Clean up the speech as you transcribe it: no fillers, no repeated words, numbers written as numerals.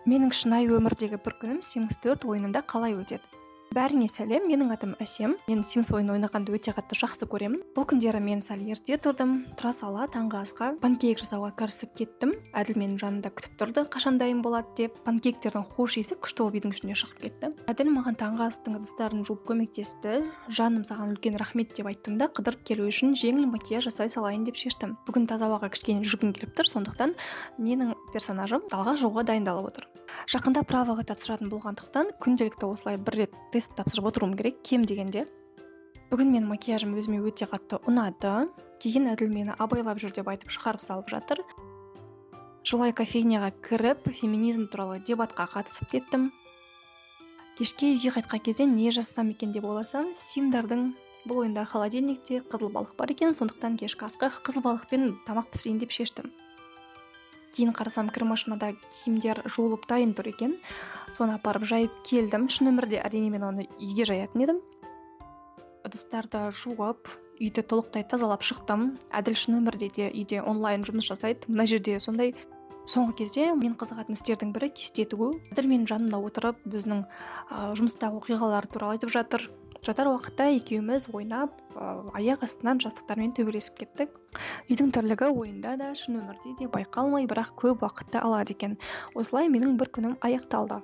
Менің шынайы өмірдегі бір күнім Sims 4 ойынында қалай өтеді? Бәріне сәлем, менің атым Әсем. Мен Sims ойынын ойнағанды өте қатты жақсы көремін. Бұл күндері мен сәл ерте тұрдым, тұра сала таңғы асқа панкейк жасауға кірісіп кеттім. Әділ менің жанымда күтіп тұрды, қашан дайын болады деп. Панкейктердің хош иісі күшті болып үйдің ішіне шығып кетті. Әділ маған таңғы астың ыдыстарын жуып көмектесті. Жаным, саған үлкен рахмет деп айттым да қыдырып келу үшін жеңіл макияж жасай салайын деп шештім. Бүгін таза ауаға кішкене жүргім келіп тұр, сондықтан менің персонажым далаға шығуға дайындалып отыр. Жақында правоға тапсыратын болғандықтан күнделікті осылай бір рет тест тапсырып отыруым керек, кем дегенде. Бүгін мен макияжым өзіме өте қатты ұнады. Кейін Әділ мені абайлап жүр деп айтып шығарып салып жатыр. Жолай кофейняға кіріп, феминизм туралы дебатқа қатысып кеттім. Кешке үйге қайтқан кезде не жазсам екен деп ойласам, Симдардың бұл ойында холодильникте қызыл балық бар екен, сондықтан кешкі асқа қызыл балықпен тамақ пісірейін деп шештім. Кейін қарасам кір машинада киімдер жуылып дайын тұр екен. Соны апарып жайып келдім. Шын өмірде әрине мен оны үйге жаятын едім. Ыдыстарды жуып, үйді толықтай тазалап шықтым. Әділ шын өмірде де үйде онлайн жұмыс жасайды. Мына жерде сондай. Соңғы кезде мен қызығатын істердің бірі кесте тігу. Әділ менің жанымда отырып, біздің жұмыстағы оқиғалар туралы айтып жатыр. Жатар уақытта екеуміз ойнап, аяқ астынан жастықтармен төбелесіп кеттік. Үйдің тірлігі ойында да шын өмірде де байқалмай, бірақ көп уақытты алады екен. Осылай менің бір күнім аяқталды.